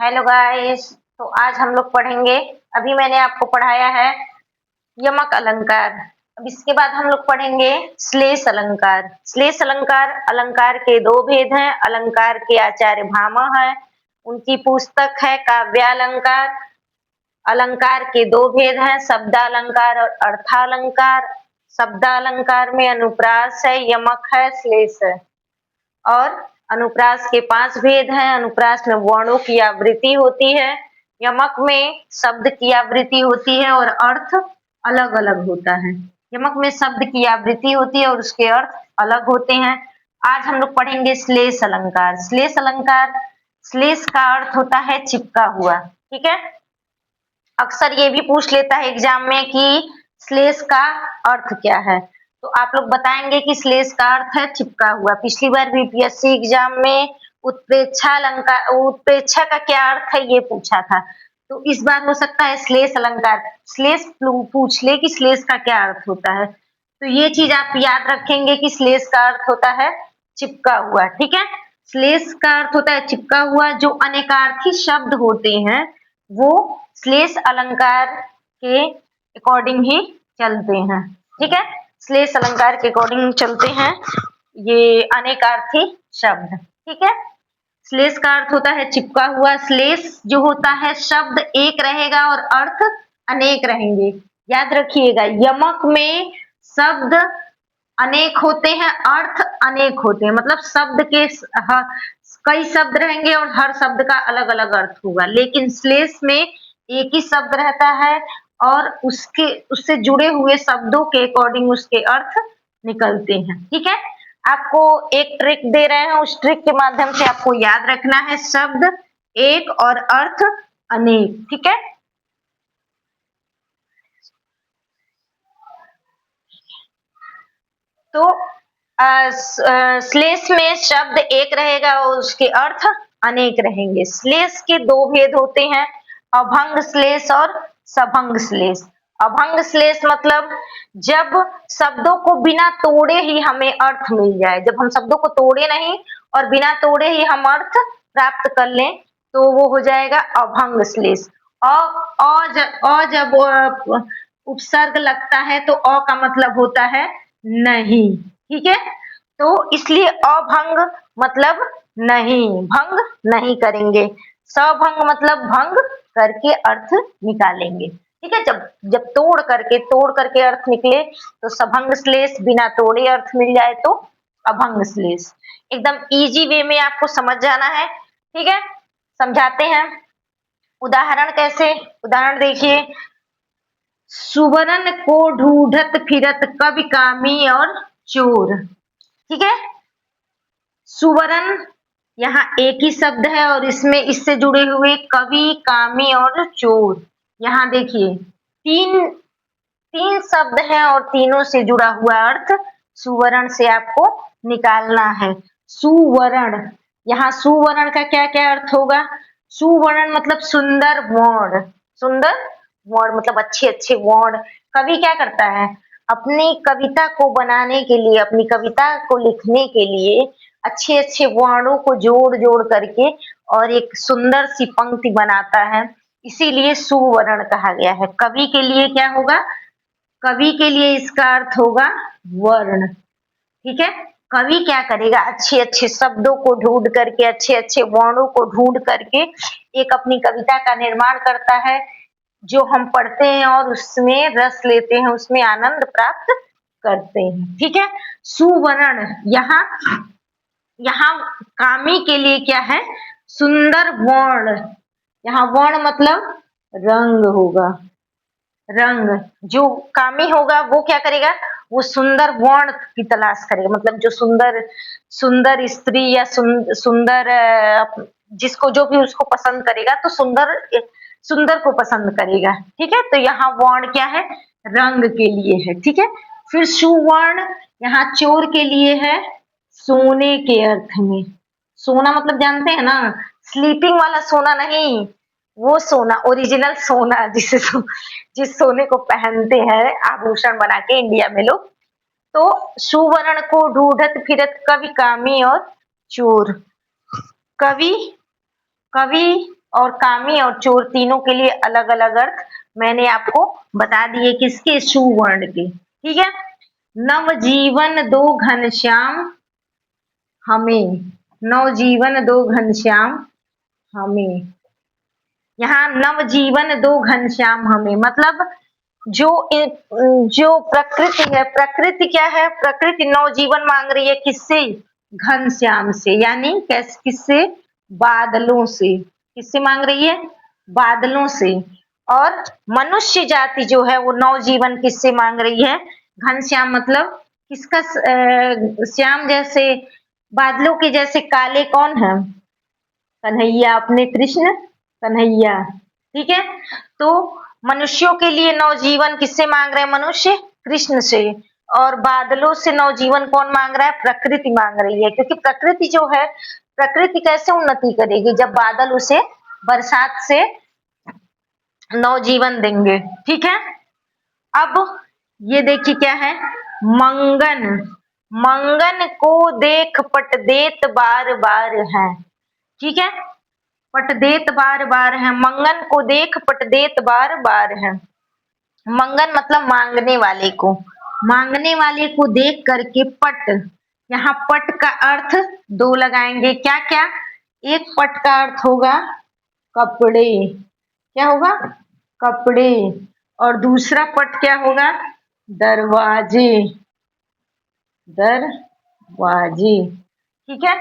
Hello guys. तो आज हम लोग पढ़ेंगे। अभी मैंने आपको पढ़ाया है यमक अलंकार। अब इसके बाद हम लोग पढ़ेंगे श्लेष अलंकार। श्लेष अलंकार अलंकार के दो भेद हैं। अलंकार के आचार्य भामा है, उनकी पुस्तक है काव्यालंकार। अलंकार के दो भेद हैं, शब्दालंकार और अर्थालंकार। शब्दालंकार में अनुप्रास है, यमक है, श्लेष है। और अनुप्रास के 5 भेद हैं। अनुप्रास में वर्णों की आवृत्ति होती है, यमक में शब्द की आवृत्ति होती है और अर्थ अलग अलग होता है। यमक में शब्द की आवृत्ति होती है और उसके अर्थ अलग होते हैं। आज हम लोग पढ़ेंगे श्लेष अलंकार। श्लेष अलंकार, श्लेष का अर्थ होता है चिपका हुआ। ठीक है, अक्सर ये भी पूछ लेता है एग्जाम में कि श्लेष का अर्थ क्या है, तो आप लोग बताएंगे कि श्लेष का अर्थ है चिपका हुआ। पिछली बार भी यूपीएससी एग्जाम में उत्प्रेक्षा अलंकार, उत्प्रेक्षा का क्या अर्थ है ये पूछा था, तो इस बार हो सकता है श्लेष अलंकार, श्लेष पूछ ले कि श्लेष का क्या अर्थ होता है। तो ये चीज आप याद रखेंगे कि श्लेष का अर्थ होता है चिपका हुआ। ठीक है, श्लेष का अर्थ होता है चिपका हुआ। जो अनेकार्थी शब्द होते हैं वो श्लेष अलंकार के अकॉर्डिंग ही चलते हैं। ठीक है, श्लेष अलंकार के अकॉर्डिंग चलते हैं ये अनेकार्थी शब्द। ठीक है, श्लेष का अर्थ होता है चिपका हुआ। श्लेष जो होता है शब्द एक रहेगा और अर्थ अनेक रहेंगे। याद रखिएगा, यमक में शब्द अनेक होते हैं, अर्थ अनेक होते हैं। मतलब शब्द के कई शब्द रहेंगे और हर शब्द का अलग अलग अर्थ होगा। लेकिन श्लेष में एक ही शब्द रहता है और उससे जुड़े हुए शब्दों के अकॉर्डिंग उसके अर्थ निकलते हैं। ठीक है, आपको एक ट्रिक दे रहे हैं, उस ट्रिक के माध्यम से आपको याद रखना है शब्द एक और अर्थ अनेक। ठीक है, तो श्लेष में शब्द एक रहेगा और उसके अर्थ अनेक रहेंगे। श्लेष के दो भेद होते हैं, अभंग श्लेष और सभंग श्लेष। अभंग श्लेष मतलब जब शब्दों को बिना तोड़े ही हमें अर्थ मिल जाए, जब हम शब्दों को तोड़े नहीं और बिना तोड़े ही हम अर्थ प्राप्त कर लें तो वो हो जाएगा अभंग श्लेष। जब उपसर्ग लगता है तो अ का मतलब होता है नहीं। ठीक है, तो इसलिए अभंग मतलब नहीं, भंग नहीं करेंगे। सभंग मतलब भंग करके अर्थ निकालेंगे। ठीक है, जब तोड़ करके अर्थ निकले तो सभंग श्लेष, बिना तोड़े अर्थ मिल जाए तो अभंग श्लेष। एकदम इजी वे में आपको समझ जाना है। ठीक है, समझाते हैं। उदाहरण कैसे, उदाहरण देखिए। सुवर्ण को ढूंढत फिरत कवि कामी और चोर। ठीक है, सुवर्ण यहाँ एक ही शब्द है और इसमें इससे जुड़े हुए कवि, कामी और चोर। यहाँ देखिए तीन शब्द हैं और तीनों से जुड़ा हुआ अर्थ सुवर्ण से आपको निकालना है। सुवर्ण, यहाँ सुवर्ण का क्या क्या अर्थ होगा? सुवर्ण मतलब सुंदर वर्ण, सुंदर वर्ण मतलब अच्छे अच्छे वर्ण। कवि क्या करता है? अपनी कविता को बनाने के लिए, अपनी कविता को लिखने के लिए अच्छे अच्छे वर्णों को जोड़ जोड़ करके और एक सुंदर सी पंक्ति बनाता है, इसीलिए सुवर्ण कहा गया है। कवि के लिए क्या होगा? कवि के लिए इसका अर्थ होगा वर्ण। ठीक है, कवि क्या करेगा? अच्छे अच्छे शब्दों को ढूंढ करके, अच्छे अच्छे वर्णों को ढूंढ करके एक अपनी कविता का निर्माण करता है, जो हम पढ़ते हैं और उसमें रस लेते हैं, उसमें आनंद प्राप्त करते हैं। ठीक है, सुवर्ण यहाँ कामी के लिए क्या है? सुंदर वर्ण। यहाँ वर्ण मतलब रंग होगा, रंग। जो कामी होगा वो क्या करेगा? वो सुंदर वर्ण की तलाश करेगा, मतलब जो सुंदर सुंदर स्त्री या सुंदर जिसको जो भी उसको पसंद करेगा तो सुंदर को पसंद करेगा। ठीक है, तो यहाँ वर्ण क्या है? रंग के लिए है। ठीक है, फिर सुवर्ण यहाँ चोर के लिए है, सोने के अर्थ में। सोना मतलब जानते हैं ना, स्लीपिंग वाला सोना नहीं, वो सोना ओरिजिनल सोना जिस सोने को पहनते हैं आभूषण बना के इंडिया में लोग। तो सुवर्ण को ढूंढत फिरत कवि कामी और चोर। कवि और कामी और चोर तीनों के लिए अलग अलग अर्थ मैंने आपको बता दिए किसके, शु वर्ण के। ठीक है। नवजीवन दो घनश्याम हमें, नवजीवन दो घनश्याम हमें, यहाँ नवजीवन दो घनश्याम हमें मतलब जो प्रकृति है, प्रकृति क्या है, प्रकृति नवजीवन मांग रही है किससे, घनश्याम से, यानी किससे, बादलों से। किससे मांग रही है, बादलों से। और मनुष्य जाति जो है वो नवजीवन किससे मांग रही है, घनश्याम मतलब किसका, श्याम जैसे बादलों के जैसे काले कौन है, कन्हैया, अपने कृष्ण कन्हैया। ठीक है। तो मनुष्यों के लिए नवजीवन किससे मांग रहे हैं, मनुष्य कृष्ण से। और बादलों से नवजीवन कौन मांग रहा है, प्रकृति मांग रही है, क्योंकि प्रकृति जो है, प्रकृति कैसे उन्नति करेगी जब बादल उसे बरसात से नवजीवन देंगे। ठीक है। अब ये देखिए क्या है, मंगन, मंगन को देख पट देत बार बार है। ठीक है। पट देत बार बार है, मंगन को देख पट देत बार बार है। मंगन मतलब मांगने वाले को, मांगने वाले को देख करके पट, यहाँ पट का अर्थ दो लगाएंगे, क्या क्या, एक पट का अर्थ होगा कपड़े, क्या होगा, कपड़े, और दूसरा पट क्या होगा, दरवाजे, दरवाजे। ठीक है।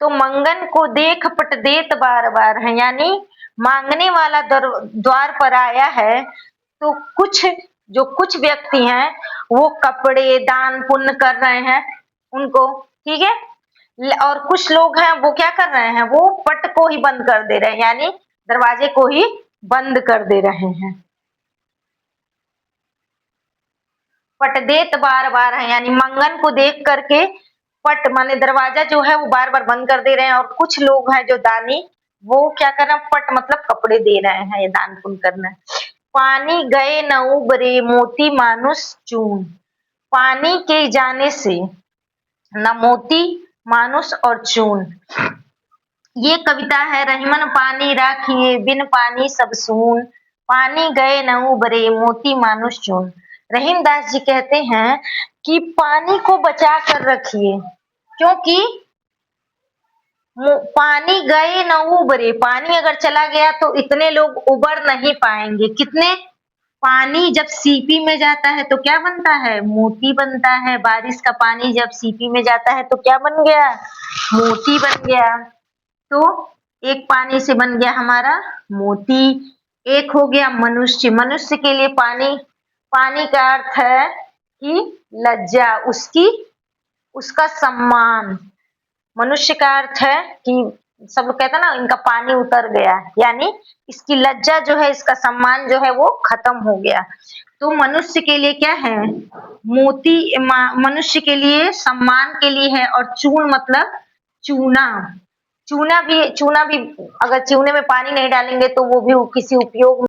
तो मंगन को देख पट देत बार बार है, यानी मांगने वाला द्वार पर आया है, तो कुछ व्यक्ति हैं वो कपड़े दान पुण्य कर रहे हैं उनको। ठीक है। और कुछ लोग हैं वो क्या कर रहे हैं, वो पट को ही बंद कर दे रहे हैं, यानी दरवाजे को ही बंद कर दे रहे हैं। पट देत बार बार है, यानी मंगन को देख करके पट माने दरवाजा जो है वो बार बार बंद कर दे रहे हैं, और कुछ लोग हैं जो दानी, वो क्या कर रहे हैं, पट मतलब कपड़े दे रहे हैं, ये दान पुण्य करना है। पानी गए न उबरे मोती मानुष चून, पानी के जाने से न मोती मानुष और चून। ये कविता है, रहीमन पानी राखिए बिन पानी सब सून, पानी गए न उबरे मोती मानुष चून। रहीम दास जी कहते हैं कि पानी को बचा कर रखिए, क्योंकि पानी गए न उबरे, पानी अगर चला गया तो इतने लोग उबर नहीं पाएंगे। कितने, पानी जब सीपी में जाता है तो क्या बनता है, मोती बनता है। बारिश का पानी जब सीपी में जाता है तो क्या बन गया, मोती बन गया। तो एक पानी से बन गया हमारा मोती। एक हो गया मनुष्य, मनुष्य के लिए पानी, पानी का अर्थ है कि लज्जा, उसका सम्मान। मनुष्य का अर्थ है कि सब लोग कहते हैं ना इनका पानी उतर गया, यानी इसकी लज्जा जो है, इसका सम्मान जो है वो खत्म हो गया। तो मनुष्य के लिए क्या है, मोती मनुष्य के लिए सम्मान के लिए है। और चून मतलब चूना, चूना भी अगर चूने में पानी नहीं डालेंगे तो वो भी किसी उपयोग